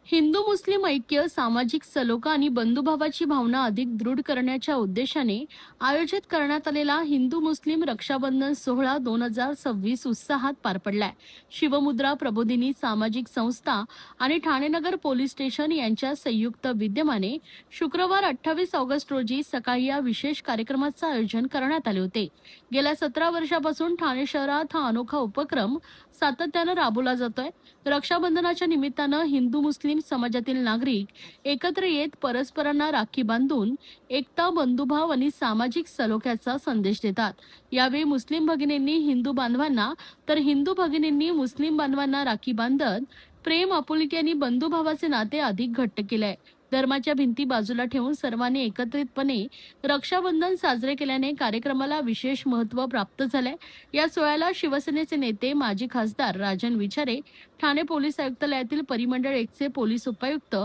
हिंदू मुस्लिम ऐक्य, सामाजिक सलोखा आणि बंधुभावाची भावना अधिक दृढ करण्याच्या उद्देशाने आयोजित करण्यात आलेला हिंदू मुस्लिम रक्षाबंधन सोहळा 2026 उत्साहात पार पडलाय. शिवमुद्रा प्रबोधिनी सामाजिक संस्था आणि ठाणे नगर पोलीस स्टेशन यांच्या संयुक्त विद्यमाने शुक्रवार 28 ऑगस्ट रोजी सकाळी या विशेष कार्यक्रमाचं आयोजन करण्यात आले होते. गेल्या 17 वर्षापासून ठाणे शहरात हा अनोखा उपक्रम सातत्यानं राबवला जातोय. रक्षाबंधनाच्या निमित्तानं हिंदू मुस्लिम समाजातील नागरिक एकत्र येत परस्परांना राखी बांधून एकता, बंधुभाव आणि सामाजिक सलोख्याचा संदेश देतात. यावेळी मुस्लिम भगिनींनी हिंदू बांधवांना तर हिंदू भगिनींनी मुस्लिम बांधवांना राखी बांधत प्रेम, आपुलकी आणि बंधुभावाचे नाते अधिक घट्ट केले. धर्माच्या भिंती बाजूला ठेवून सर्वांनी एकत्रितपणे रक्षाबंधन साजरे केल्याने कार्यक्रमाला विशेष महत्त्व प्राप्त झाले. या सोहळ्याला शिवसेनेचे नेते माजी खासदार राजन विचारे, ठाणे पोलीस आयुक्तालयातील परिमंडळ 1 चे पोलीस उपायुक्त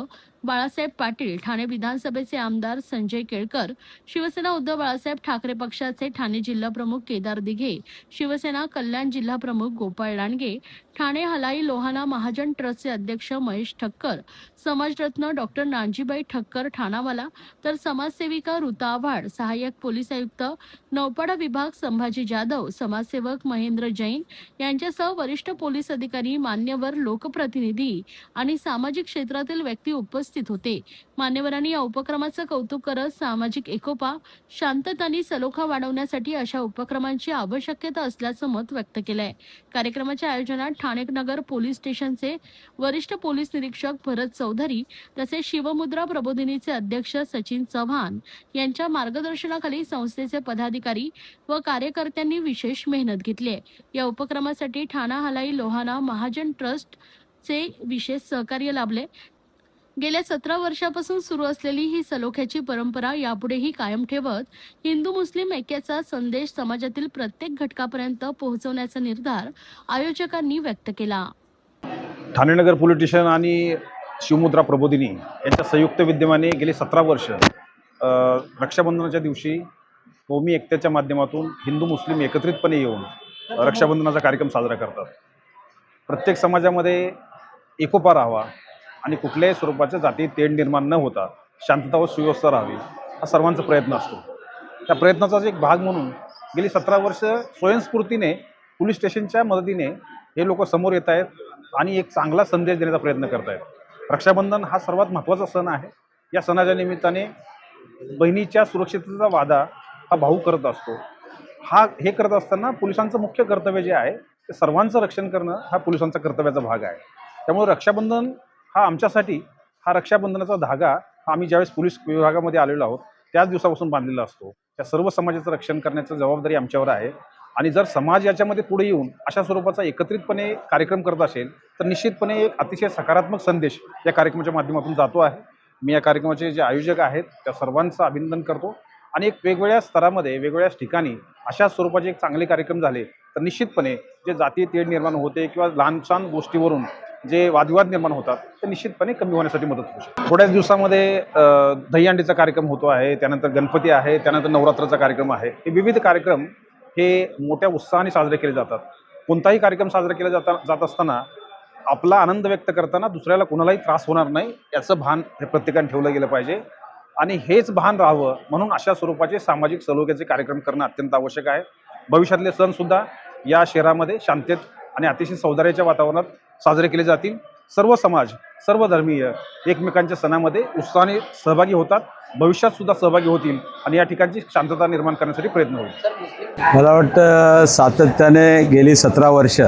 बाळासाहेब पाटील, ठाणे विधानसभेचे आमदार संजय केळकर, शिवसेना उद्धव बाळासाहेब ठाकरे पक्षाचे ठाणे जिल्हा प्रमुख केदार दिघे, शिवसेना कल्याण जिल्हा प्रमुख गोपाळ लांडगे, ठाणे हलाई लोहाना महाजन ट्रस्टचे अध्यक्ष महेश ठक्कर, समाजरत्न डॉक्टर नानजीबाई ठक्कर ठाणावाला, तर समाजसेविका ऋता आव्हाड, सहाय्यक पोलीस आयुक्त नौपाडा विभाग संभाजी जाधव, समाजसेवक महेंद्र जैन यांच्यासह वरिष्ठ पोलीस अधिकारी, मान्यवर, लोकप्रतिनिधी आणि सामाजिक क्षेत्रातील व्यक्ती उपस्थित होते. मान्यवरांनी या उपक्रमाचं कौतुक करत सामाजिक एकोपा, शांतता आणि सलोखा वाढवण्यासाठी अशा उपक्रमांची आवश्यकता असल्याचं मत व्यक्त केलंय. कार्यक्रमाच्या आयोजनात ठाणे नगर पोलीस स्टेशनचे वरिष्ठ पोलीस निरीक्षक भरत चौधरी तसेच शिवमुद्रा प्रबोधिनीचे अध्यक्ष सचिन चव्हाण यांच्या मार्गदर्शनाखाली संस्थेचे पदाधिकारी व कार्यकर्त्यांनी विशेष मेहनत घेतली. या उपक्रमासाठी ठाणा हलाई लोहाना महाजन ट्रस्टचे विशेष सहकार्य लाभले. गेल्या 17 वर्षापासून सुरू असलेली ही सलोख्याची परंपरा यापुढेही कायम ठेवत हिंदू मुस्लिम ऐक्याचा संदेश समाजातील प्रत्येक घटकापर्यंत पोहोचवण्याचा निर्धार आयोजकांनी व्यक्त केला. ठाणे नगर पोलीस स्टेशन आणि शिवमुद्रा प्रबोधिनी यांच्या संयुक्त विद्यमाने गेली 17 वर्ष रक्षाबंधनाच्या दिवशी कौमी एकतेच्या माध्यमातून हिंदू मुस्लिम एकत्रितपणे येऊन रक्षाबंधनाचा कार्यक्रम साजरा करतात. प्रत्येक समाजामध्ये एकोपा राहावा आणि कुठल्याही स्वरूपाच्या जाती तेढ निर्माण न होता शांतता व सुव्यवस्था राहावी हा सर्वांचा प्रयत्न असतो. त्या प्रयत्नाचाच एक भाग म्हणून गेली 17 वर्ष स्वयंस्फूर्तीने पोलीस स्टेशनच्या मदतीने हे लोक समोर येत आहेत आणि एक चांगला संदेश देण्याचा प्रयत्न करत आहेत. रक्षाबंधन हा सर्वात महत्त्वाचा सण आहे. या सणाच्या निमित्ताने बहिणीच्या सुरक्षिततेचा वादा हा भाऊ करत असतो. हे करत असताना पोलिसांचं मुख्य कर्तव्य जे आहे ते सर्वांचं रक्षण करणं हा पोलिसांचा कर्तव्याचा भाग आहे. त्यामुळे रक्षाबंधन हा आमच्यासाठी हा रक्षाबंधनाचा धागा हा आम्ही ज्यावेळेस पोलीस विभागामध्ये आलेलो आहोत त्याच दिवसापासून बांधलेला असतो. त्या सर्व समाजाचं रक्षण करण्याची जबाबदारी आमच्यावर आहे आणि जर समाज याच्यामध्ये पुढे येऊन अशा स्वरूपाचा एकत्रितपणे कार्यक्रम करत असेल तर निश्चितपणे एक अतिशय सकारात्मक संदेश या कार्यक्रमाच्या माध्यमातून जातो आहे. मी या कार्यक्रमाचे जे आयोजक आहेत त्या सर्वांचं अभिनंदन करतो आणि एक वेगवेगळ्या स्तरामध्ये वेगवेगळ्या ठिकाणी अशा स्वरूपाचे एक चांगले कार्यक्रम झाले तर निश्चितपणे जे जातीय तेढ निर्माण होते किंवा लहानसहान गोष्टीवरून जे वादविवाद निर्माण होतात ते निश्चितपणे कमी होण्यासाठी मदत होऊ शकते. थोड्याच दिवसामध्ये दहीहंडीचा कार्यक्रम होतो आहे, त्यानंतर गणपती आहे, त्यानंतर नवरात्राचा कार्यक्रम आहे. हे विविध कार्यक्रम हे मोठ्या उत्साहाने साजरे केले जातात. कोणताही कार्यक्रम साजरा केला जात असताना आपला आनंद व्यक्त करताना दुसऱ्याला कोणालाही त्रास होणार नाही याचं भान हे प्रत्येकाने ठेवलं गेलं पाहिजे आणि हेच भान राहावं म्हणून अशा स्वरूपाचे सामाजिक सलोख्याचे कार्यक्रम करणं अत्यंत आवश्यक आहे. भविष्यातले सणसुद्धा या शहरामध्ये शांततेत आणि अतिशय सौंदर्याच्या वातावरणात साजरे केले जातील. सर्व समाज, सर्व धर्मीय एकमेकांच्या सणामध्ये उत्साहाने सहभागी होतात, भविष्यात सुद्धा सहभागी होतील आणि या ठिकाणची शांतता निर्माण करण्यासाठी प्रयत्न होईल. मला वाटतं सातत्याने गेली 17 वर्ष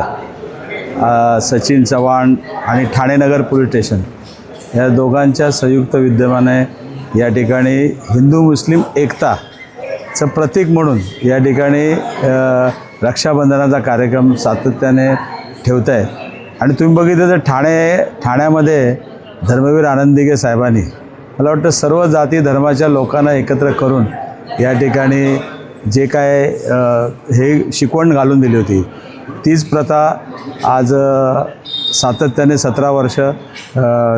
सचिन चव्हाण आणि ठाणे नगर पोलीस स्टेशन या दोघांच्या संयुक्त विद्यमाने या ठिकाणी हिंदू मुस्लिम एकताचं प्रतीक म्हणून या ठिकाणी रक्षाबंधनाचा कार्यक्रम सातत्याने ठेवत आहे. आणि तुम्ही बघितलं तर ठाण्यामध्ये धर्मवीर आनंद दिघे साहेबांनी मला वाटतं सर्व जाती धर्माच्या लोकांना एकत्र करून या ठिकाणी जे काय हे शिकवण घालून दिली होती तीच प्रथा आज सातत्याने 17 वर्ष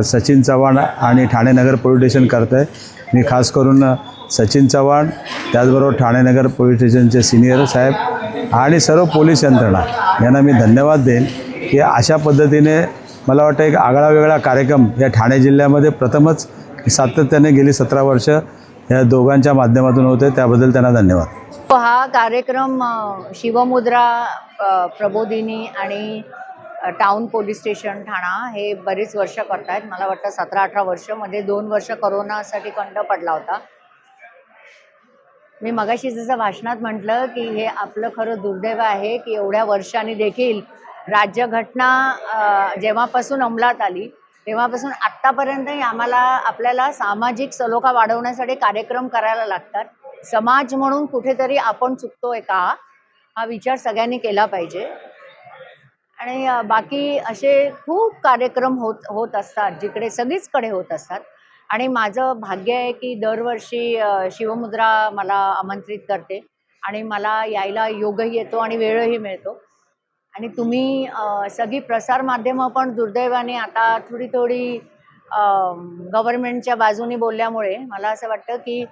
सचिन चव्हाण आणि ठाणे नगर पोलीस स्टेशन करत आहे. मी खास करून सचिन चव्हाण त्याचबरोबर ठाणे नगर पोलीस स्टेशनचे सिनियर साहेब आणि सर्व पोलीस यंत्रणा यांना मी धन्यवाद देईन की अशा पद्धतीने मला वाटतं एक आगळा वेगळा कार्यक्रम या ठाणे जिल्ह्यामध्ये प्रथमच सातत्याने गेली 17 वर्ष या दोघांच्या माध्यमातून होते, त्याबद्दल त्यांना धन्यवाद. हा कार्यक्रम शिवमुद्रा प्रबोधिनी आणि टाउन पोलीस स्टेशन ठाणा हे बरीच वर्ष करतायत. मला वाटतं 17-18 वर्ष, मध्ये 2 वर्ष कोरोनासाठी खंड पडला होता. मी मगाशी जसं भाषणात म्हटलं की हे आपलं खरं दुर्दैव आहे की एवढ्या वर्षांनी देखील राज्यघटना जेव्हापासून अंमलात आली तेव्हापासून आत्तापर्यंतही आपल्याला सामाजिक सलोखा वाढवण्यासाठी कार्यक्रम करायला लागतात. समाज म्हणून कुठेतरी आपण चुकतोय का हा विचार सगळ्यांनी केला पाहिजे. आणि बाकी असे खूप कार्यक्रम होत असतात जिकडे सगळीचकडे होत असतात. आणि माझं भाग्य आहे की दरवर्षी शिवमुद्रा मला आमंत्रित करते आणि मला यायला योगही येतो आणि वेळही मिळतो. आणि तुम्ही सगळी प्रसारमाध्यमं पण दुर्दैवाने आता थोडी गव्हर्नमेंटच्या बाजूनी बोलल्यामुळे मला असं वाटतं की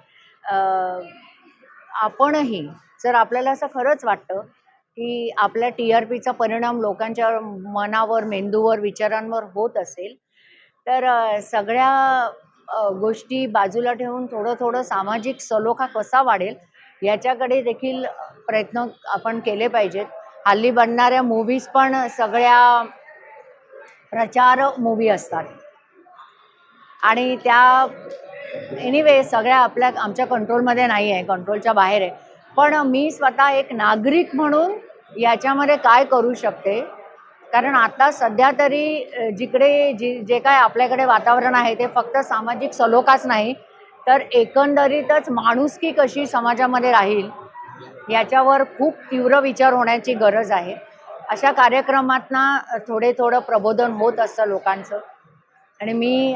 आपणही जर आपल्याला असं खरंच वाटतं की आपल्या TRPचा परिणाम लोकांच्या मनावर, मेंदूवर, विचारांवर होत असेल तर सगळ्या गोष्टी बाजूला ठेवून थोडं सामाजिक सलोखा कसा वाढेल याच्याकडे देखील प्रयत्न आपण केले पाहिजेत. हल्ली बनणाऱ्या मूव्हीज पण सगळ्या प्रचार मूव्ही असतात आणि त्या एनिवे सगळ्या आमच्या कंट्रोलमध्ये नाही आहे, कंट्रोलच्या बाहेर आहे. पण मी स्वतः एक नागरिक म्हणून याच्यामध्ये काय करू शकते, कारण आता सध्या तरी जिकडे जे काय आपल्याकडे वातावरण आहे ते फक्त सामाजिक सलोखाच नाही तर एकंदरीतच माणुसकी कशी समाजामध्ये राहील याच्यावर खूप तीव्र विचार होण्याची गरज आहे. अशा कार्यक्रमातनं थोडं प्रबोधन होत असतं लोकांचं. आणि मी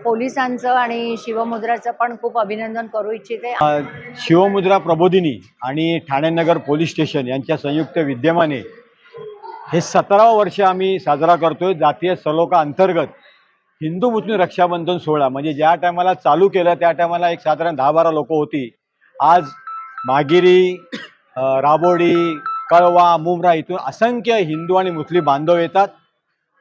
पोलिसांचं आणि शिवमुद्राचं पण खूप अभिनंदन करू इच्छिते. शिवमुद्रा प्रबोधिनी आणि ठाणे नगर पोलीस स्टेशन यांच्या संयुक्त विद्यमाने हे 17वं वर्ष आम्ही साजरा करतोय. जातीय सलोखा अंतर्गत हिंदू मुस्लिम रक्षाबंधन सोहळा, म्हणजे ज्या टायमाला चालू केलं त्या टायमाला एक साधारण 10-12 लोक होती. आज मागिरी, राबोडी, कळवा, मुंब्रा इथून असंख्य हिंदू आणि मुस्लिम बांधव येतात.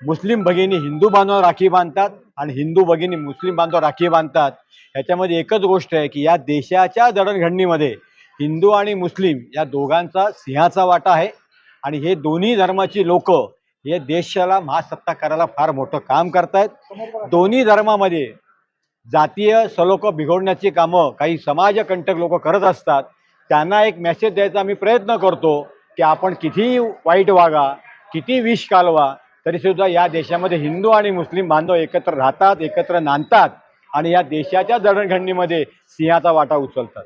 मुस्लिम भगिनी हिंदू बांधवांना राखी बांधतात आणि हिंदू भगिनी मुस्लिम बांधवांना राखी बांधतात. याच्यामध्ये एकच गोष्ट आहे की या देशाच्या जडणघडणीमध्ये हिंदू आणि मुस्लिम या दोघांचा सिंहाचा वाटा आहे आणि हे दोन्ही धर्माची लोक हे देशाला महासत्ता करायला फार मोठं काम करतायत. दोन्ही धर्मामध्ये जातीय सलोखा बिघडण्याची कामं काही समाजकंटक लोक करत असतात. त्यांना एक मेसेज द्यायचा आम्ही प्रयत्न करतो की आपण कितीही वाईट वागा, किती विष कालवा, तरीसुद्धा या देशामध्ये हिंदू आणि मुस्लिम बांधव एकत्र राहतात, एकत्र नांदतात आणि या देशाच्या जडणघडणीमध्ये सिंहाचा वाटा उचलतात.